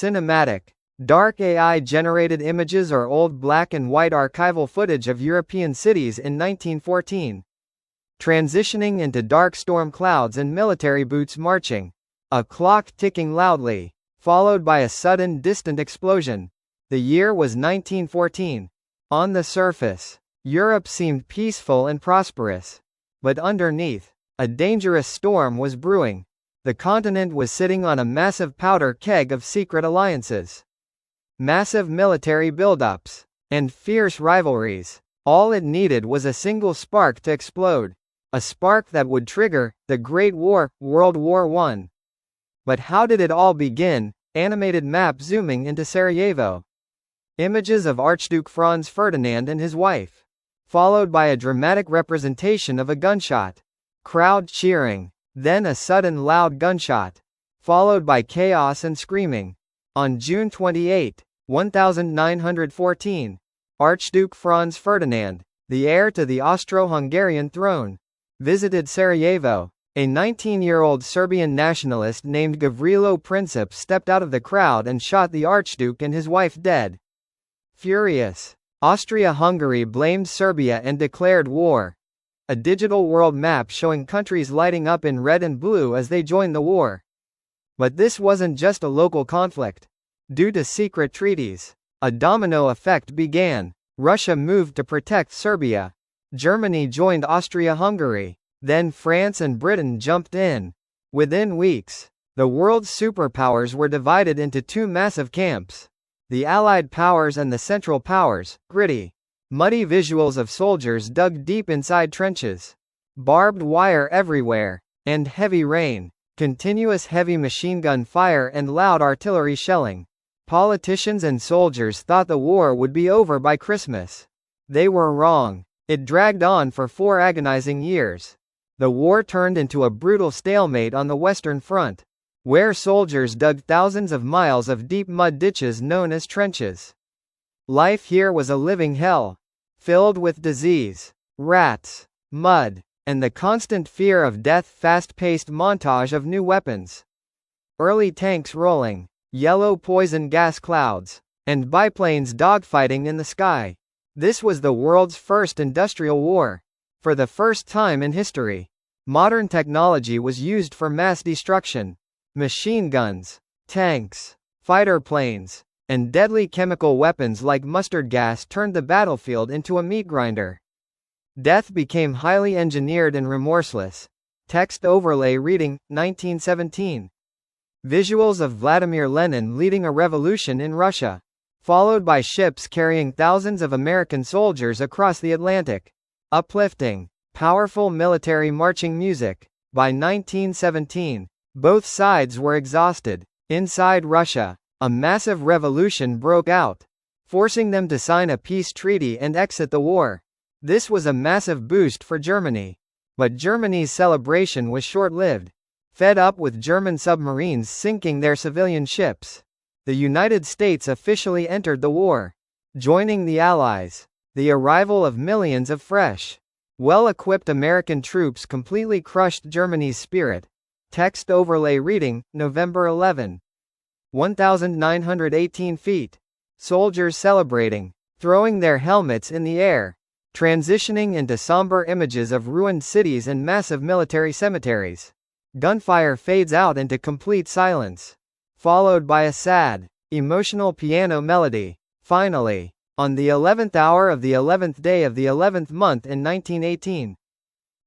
Cinematic. Dark AI-generated images or old black and white archival footage of European cities in 1914. Transitioning into dark storm clouds and military boots marching. A clock ticking loudly, followed by a sudden distant explosion. The year was 1914. On the surface, Europe seemed peaceful and prosperous. But underneath, a dangerous storm was brewing. The continent was sitting on a massive powder keg of secret alliances. Massive military buildups, and fierce rivalries. All it needed was a single spark to explode. A spark that would trigger the Great War, World War I. But how did it all begin? Animated map zooming into Sarajevo. Images of Archduke Franz Ferdinand and his wife. Followed by a dramatic representation of a gunshot. Crowd cheering. Then a sudden loud gunshot. Followed by chaos and screaming. On June 28, 1914, Archduke Franz Ferdinand, the heir to the Austro-Hungarian throne, visited Sarajevo. A 19-year-old Serbian nationalist named Gavrilo Princip stepped out of the crowd and shot the Archduke and his wife dead. Furious, Austria-Hungary blamed Serbia and declared war. A digital world map showing countries lighting up in red and blue as they joined the war. But this wasn't just a local conflict. Due to secret treaties, a domino effect began. Russia moved to protect Serbia. Germany joined Austria-Hungary. Then France and Britain jumped in. Within weeks, the world's superpowers were divided into two massive camps. The Allied powers and the Central Powers. Gritty, muddy visuals of soldiers dug deep inside trenches. Barbed wire everywhere. And heavy rain. Continuous heavy machine gun fire and loud artillery shelling. Politicians and soldiers thought the war would be over by Christmas. They were wrong. It dragged on for 4 agonizing years. The war turned into a brutal stalemate on the Western Front, where soldiers dug thousands of miles of deep mud ditches known as trenches. Life here was a living hell, filled with disease, rats, mud, and the constant fear of death. Fast-paced montage of new weapons. Early tanks rolling, yellow poison gas clouds, and biplanes dogfighting in the sky. This was the world's first industrial war. For the first time in history, modern technology was used for mass destruction. Machine guns, tanks, fighter planes, and deadly chemical weapons like mustard gas turned the battlefield into a meat grinder. Death became highly engineered and remorseless. Text overlay reading, 1917. Visuals of Vladimir Lenin leading a revolution in Russia, followed by ships carrying thousands of American soldiers across the Atlantic. Uplifting, powerful military marching music. By 1917, both sides were exhausted. Inside Russia, a massive revolution broke out, forcing them to sign a peace treaty and exit the war. This was a massive boost for Germany. But Germany's celebration was short-lived. Fed up with German submarines sinking their civilian ships, the United States officially entered the war, joining the Allies. The arrival of millions of fresh, well-equipped American troops completely crushed Germany's spirit. Text overlay reading, November 11. 1918 feet. Soldiers celebrating, throwing their helmets in the air, transitioning into somber images of ruined cities and massive military cemeteries. Gunfire fades out into complete silence, followed by a sad, emotional piano melody. Finally, on the 11th hour of the 11th day of the 11th month in 1918,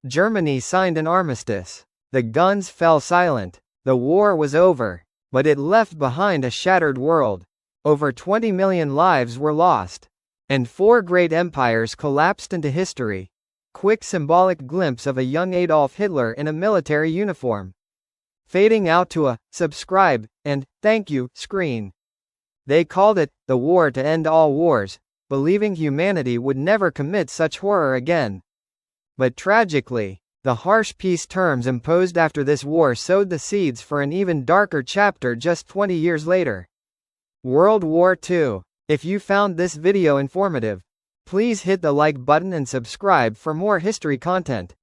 Germany signed an armistice. The guns fell silent. The war was over, but it left behind a shattered world. Over 20 million lives were lost, and 4 great empires collapsed into history. Quick symbolic glimpse of a young Adolf Hitler in a military uniform, fading out to a subscribe and thank you screen. They called it the war to end all wars, believing humanity would never commit such horror again. But tragically, the harsh peace terms imposed after this war sowed the seeds for an even darker chapter just 20 years later. World War II. If you found this video informative, please hit the like button and subscribe for more history content.